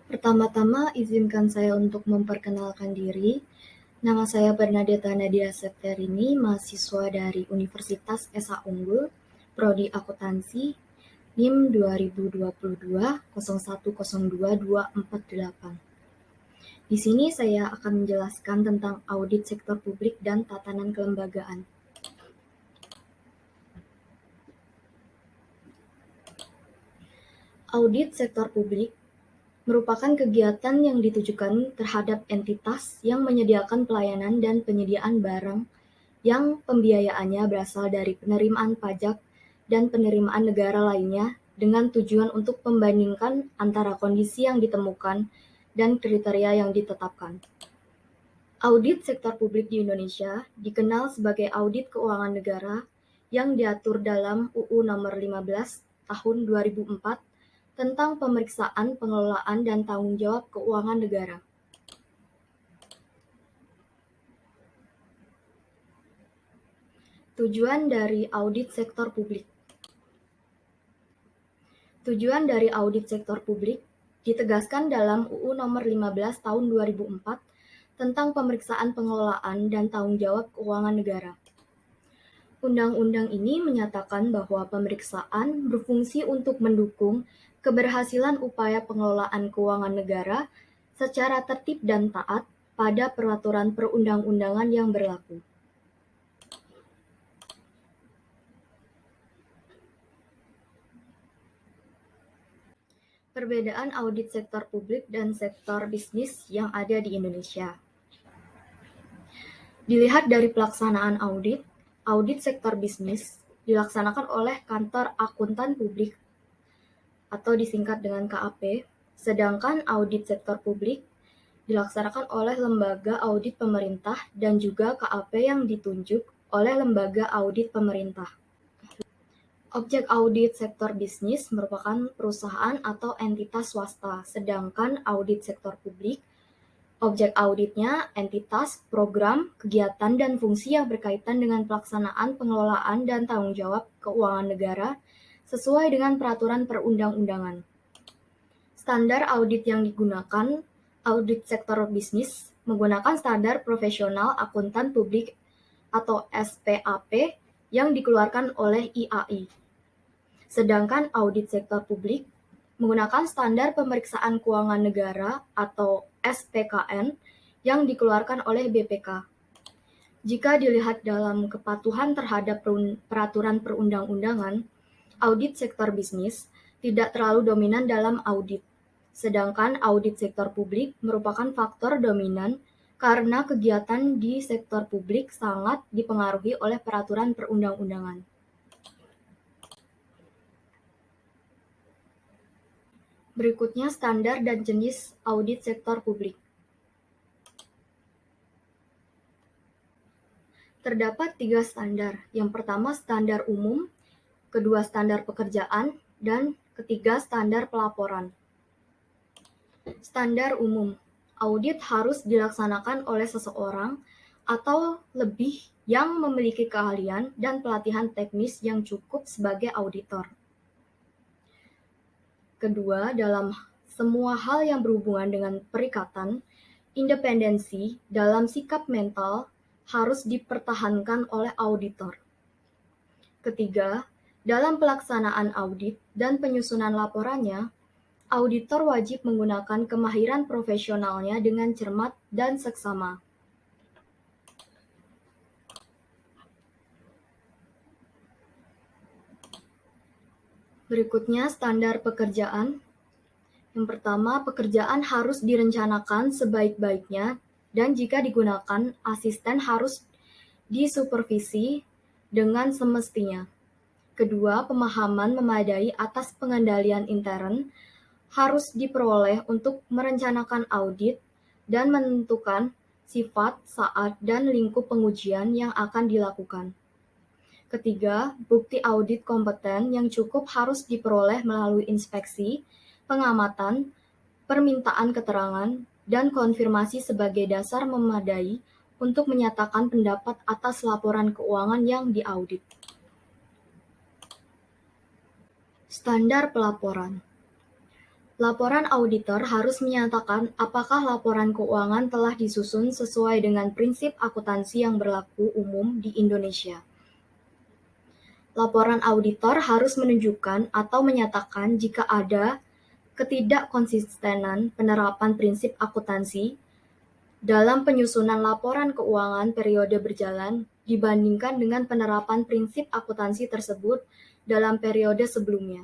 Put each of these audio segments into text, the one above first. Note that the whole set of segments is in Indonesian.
Pertama-tama, izinkan saya untuk memperkenalkan diri. Nama saya Bernadetta Nadia Septerini, mahasiswa dari Universitas Esa Unggul, Prodi Akuntansi, NIM 2022 01022248. Di sini saya akan menjelaskan tentang audit sektor publik dan tatanan kelembagaan. Audit sektor publik merupakan kegiatan yang ditujukan terhadap entitas yang menyediakan pelayanan dan penyediaan barang yang pembiayaannya berasal dari penerimaan pajak dan penerimaan negara lainnya dengan tujuan untuk membandingkan antara kondisi yang ditemukan dan kriteria yang ditetapkan. Audit sektor publik di Indonesia dikenal sebagai audit keuangan negara yang diatur dalam UU Nomor 15 Tahun 2004 tentang pemeriksaan, pengelolaan, dan tanggung jawab keuangan negara. Tujuan dari audit sektor publik. Tujuan dari audit sektor publik ditegaskan dalam UU Nomor 15 Tahun 2004 tentang pemeriksaan, pengelolaan, dan tanggung jawab keuangan negara. Undang-undang ini menyatakan bahwa pemeriksaan berfungsi untuk mendukung keberhasilan upaya pengelolaan keuangan negara secara tertib dan taat pada peraturan perundang-undangan yang berlaku. Perbedaan audit sektor publik dan sektor bisnis yang ada di Indonesia. Dilihat dari pelaksanaan audit, audit sektor bisnis dilaksanakan oleh Kantor Akuntan Publik atau disingkat dengan KAP, sedangkan audit sektor publik dilaksanakan oleh lembaga audit pemerintah dan juga KAP yang ditunjuk oleh lembaga audit pemerintah. Objek audit sektor bisnis merupakan perusahaan atau entitas swasta, sedangkan audit sektor publik, objek auditnya entitas, program, kegiatan, dan fungsi yang berkaitan dengan pelaksanaan, pengelolaan, dan tanggung jawab keuangan negara sesuai dengan peraturan perundang-undangan. Standar audit yang digunakan audit sektor bisnis menggunakan standar profesional akuntan publik atau SPAP yang dikeluarkan oleh IAI. Sedangkan audit sektor publik menggunakan standar pemeriksaan keuangan negara atau SPKN yang dikeluarkan oleh BPK. Jika dilihat dalam kepatuhan terhadap peraturan perundang-undangan, audit sektor bisnis tidak terlalu dominan dalam audit, sedangkan audit sektor publik merupakan faktor dominan karena kegiatan di sektor publik sangat dipengaruhi oleh peraturan perundang-undangan. Berikutnya standar dan jenis audit sektor publik. Terdapat 3 standar. Yang pertama standar umum, kedua standar pekerjaan, dan ketiga standar pelaporan. Standar umum. Audit harus dilaksanakan oleh seseorang atau lebih yang memiliki keahlian dan pelatihan teknis yang cukup sebagai auditor. Kedua, dalam semua hal yang berhubungan dengan perikatan, independensi dalam sikap mental harus dipertahankan oleh auditor. Ketiga, dalam pelaksanaan audit dan penyusunan laporannya, auditor wajib menggunakan kemahiran profesionalnya dengan cermat dan seksama. Berikutnya standar pekerjaan. Yang pertama, pekerjaan harus direncanakan sebaik-baiknya dan jika digunakan, asisten harus disupervisi dengan semestinya. Kedua, pemahaman memadai atas pengendalian intern harus diperoleh untuk merencanakan audit dan menentukan sifat, saat, dan lingkup pengujian yang akan dilakukan. Ketiga, bukti audit kompeten yang cukup harus diperoleh melalui inspeksi, pengamatan, permintaan keterangan, dan konfirmasi sebagai dasar memadai untuk menyatakan pendapat atas laporan keuangan yang diaudit. Standar pelaporan. Laporan auditor harus menyatakan apakah laporan keuangan telah disusun sesuai dengan prinsip akuntansi yang berlaku umum di Indonesia. Laporan auditor harus menunjukkan atau menyatakan jika ada ketidakkonsistenan penerapan prinsip akuntansi dalam penyusunan laporan keuangan periode berjalan dibandingkan dengan penerapan prinsip akuntansi tersebut dalam periode sebelumnya.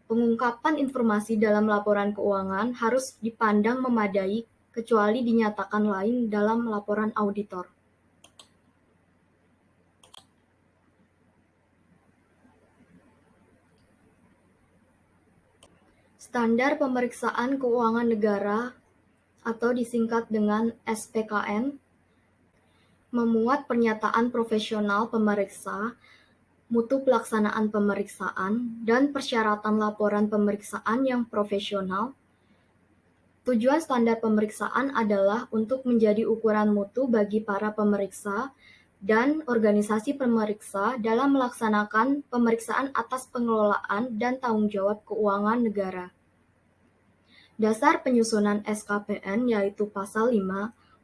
Pengungkapan informasi dalam laporan keuangan harus dipandang memadai kecuali dinyatakan lain dalam laporan auditor. Standar Pemeriksaan Keuangan Negara atau disingkat dengan SPKN memuat pernyataan profesional pemeriksa, mutu pelaksanaan pemeriksaan, dan persyaratan laporan pemeriksaan yang profesional. Tujuan standar pemeriksaan adalah untuk menjadi ukuran mutu bagi para pemeriksa dan organisasi pemeriksa dalam melaksanakan pemeriksaan atas pengelolaan dan tanggung jawab keuangan negara. Dasar penyusunan SKPN yaitu Pasal 5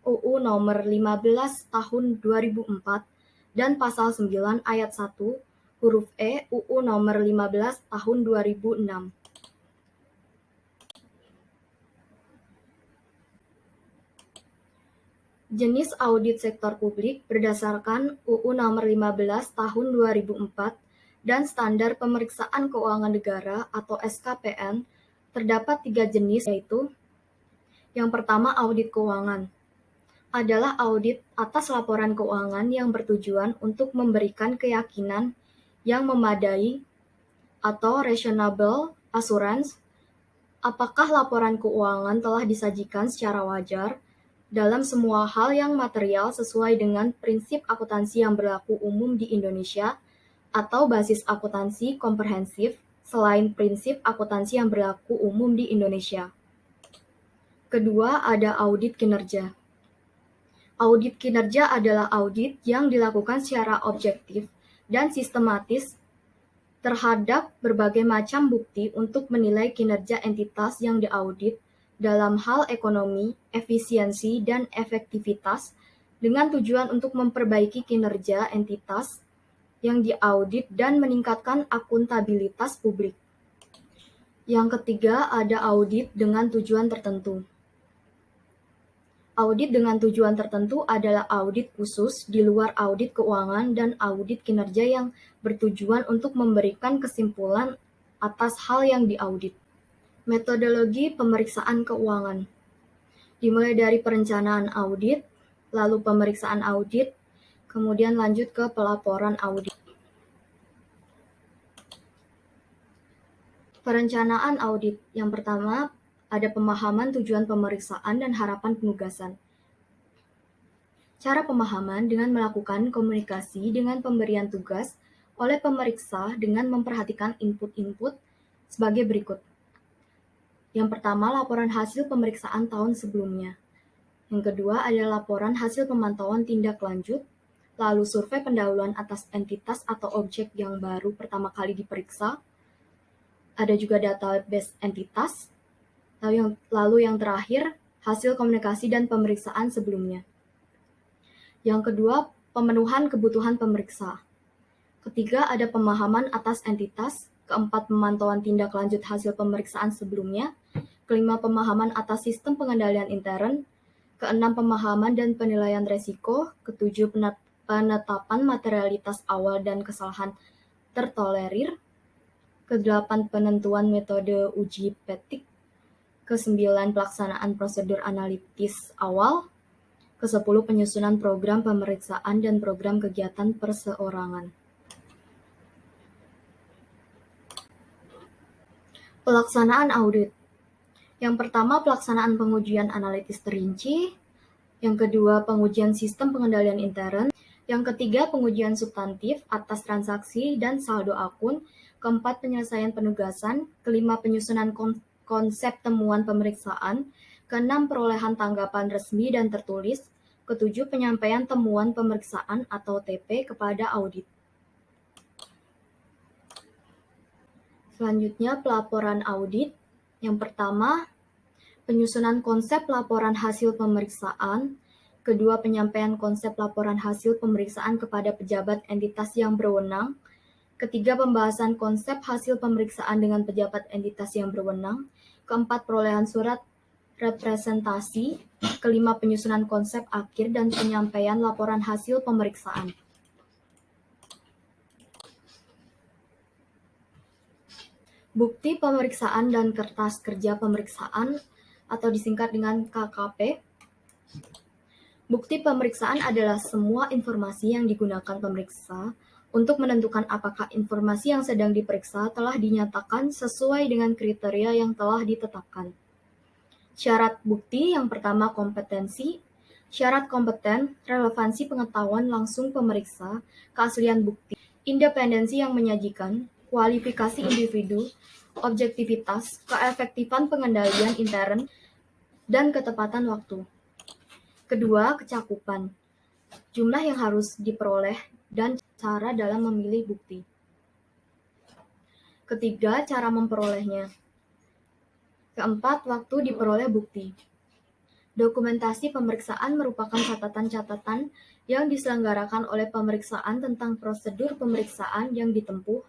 UU Nomor 15 Tahun 2004 dan Pasal 9 Ayat 1 huruf E UU Nomor 15 Tahun 2006. Jenis audit sektor publik berdasarkan UU Nomor 15 Tahun 2004 dan Standar Pemeriksaan Keuangan Negara atau SKPN terdapat 3 jenis yaitu: yang pertama, audit keuangan adalah audit atas laporan keuangan yang bertujuan untuk memberikan keyakinan yang memadai atau reasonable assurance apakah laporan keuangan telah disajikan secara wajar dalam semua hal yang material sesuai dengan prinsip akuntansi yang berlaku umum di Indonesia atau basis akuntansi komprehensif selain prinsip akuntansi yang berlaku umum di Indonesia. Kedua, ada audit kinerja. Audit kinerja adalah audit yang dilakukan secara objektif dan sistematis terhadap berbagai macam bukti untuk menilai kinerja entitas yang diaudit dalam hal ekonomi, efisiensi, dan efektivitas dengan tujuan untuk memperbaiki kinerja entitas yang diaudit dan meningkatkan akuntabilitas publik. Yang ketiga, ada audit dengan tujuan tertentu. Audit dengan tujuan tertentu adalah audit khusus di luar audit keuangan dan audit kinerja yang bertujuan untuk memberikan kesimpulan atas hal yang diaudit. Metodologi pemeriksaan keuangan dimulai dari perencanaan audit, lalu pemeriksaan audit, kemudian lanjut ke pelaporan audit. Perencanaan audit yang pertama ada pemahaman tujuan pemeriksaan dan harapan penugasan. Cara pemahaman dengan melakukan komunikasi dengan pemberian tugas oleh pemeriksa dengan memperhatikan input-input sebagai berikut. Yang pertama, laporan hasil pemeriksaan tahun sebelumnya. Yang kedua adalah laporan hasil pemantauan tindak lanjut, lalu survei pendahuluan atas entitas atau objek yang baru pertama kali diperiksa. Ada juga database entitas, lalu yang terakhir, hasil komunikasi dan pemeriksaan sebelumnya. Yang kedua, pemenuhan kebutuhan pemeriksa. Ketiga, ada pemahaman atas entitas. Keempat, pemantauan tindak lanjut hasil pemeriksaan sebelumnya. Kelima, pemahaman atas sistem pengendalian intern. Keenam, pemahaman dan penilaian resiko. Ketujuh, penetapan materialitas awal dan kesalahan tertolerir. Kedelapan, penentuan metode uji petik. Kesembilan, pelaksanaan prosedur analitis awal. Kesepuluh, penyusunan program pemeriksaan dan program kegiatan perseorangan. Pelaksanaan audit. Yang pertama, pelaksanaan pengujian analitis terinci. Yang kedua, pengujian sistem pengendalian intern. Yang ketiga, pengujian substantif atas transaksi dan saldo akun. Keempat, penyelesaian penugasan. Kelima, penyusunan konsep temuan pemeriksaan. Keenam, perolehan tanggapan resmi dan tertulis. Ketujuh, penyampaian temuan pemeriksaan atau TP kepada audit. Selanjutnya, pelaporan audit. Yang pertama, penyusunan konsep laporan hasil pemeriksaan. Kedua, penyampaian konsep laporan hasil pemeriksaan kepada pejabat entitas yang berwenang. Ketiga, pembahasan konsep hasil pemeriksaan dengan pejabat entitas yang berwenang. Keempat, perolehan surat representasi. Kelima, penyusunan konsep akhir dan penyampaian laporan hasil pemeriksaan. Bukti pemeriksaan dan kertas kerja pemeriksaan atau disingkat dengan KKP. Bukti pemeriksaan adalah semua informasi yang digunakan pemeriksa untuk menentukan apakah informasi yang sedang diperiksa telah dinyatakan sesuai dengan kriteria yang telah ditetapkan. Syarat bukti yang pertama kompetensi. Syarat kompeten, relevansi pengetahuan langsung pemeriksa, keaslian bukti, independensi yang menyajikan, kualifikasi individu, objektivitas, keefektifan pengendalian intern, dan ketepatan waktu. Kedua, kecakupan, jumlah yang harus diperoleh dan cara dalam memilih bukti. Ketiga, cara memperolehnya. Keempat, waktu diperoleh bukti. Dokumentasi pemeriksaan merupakan catatan-catatan yang diselenggarakan oleh pemeriksaan tentang prosedur pemeriksaan yang ditempuh,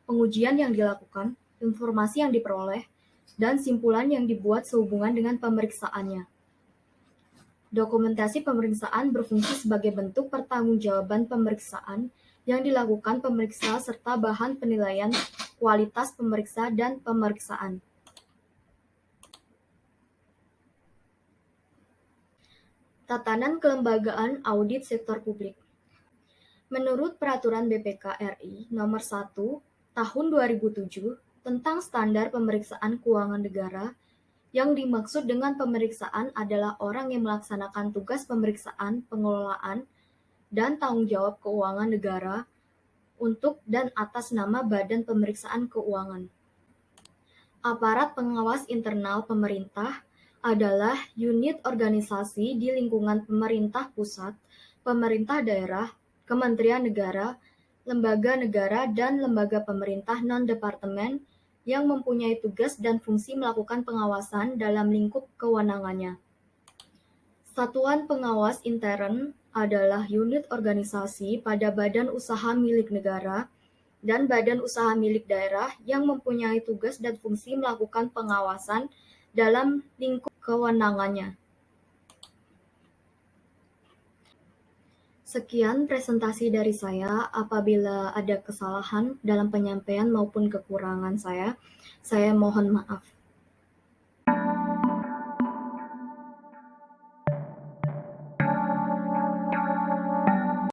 pengujian yang dilakukan, informasi yang diperoleh, dan simpulan yang dibuat sehubungan dengan pemeriksaannya. Dokumentasi pemeriksaan berfungsi sebagai bentuk pertanggungjawaban pemeriksaan yang dilakukan pemeriksa serta bahan penilaian kualitas pemeriksa dan pemeriksaan. Tatanan kelembagaan audit sektor publik. Menurut Peraturan BPK RI Nomor 1 Tahun 2007 tentang Standar Pemeriksaan Keuangan Negara, yang dimaksud dengan pemeriksaan adalah orang yang melaksanakan tugas pemeriksaan, pengelolaan, dan tanggung jawab keuangan negara untuk dan atas nama Badan Pemeriksaan Keuangan. Aparat pengawas internal pemerintah adalah unit organisasi di lingkungan pemerintah pusat, pemerintah daerah, kementerian negara, lembaga negara, dan lembaga pemerintah non-departemen yang mempunyai tugas dan fungsi melakukan pengawasan dalam lingkup kewenangannya. Satuan pengawas intern adalah unit organisasi pada badan usaha milik negara dan badan usaha milik daerah yang mempunyai tugas dan fungsi melakukan pengawasan dalam lingkup kewenangannya. Sekian presentasi dari saya. Apabila ada kesalahan dalam penyampaian maupun kekurangan saya mohon maaf.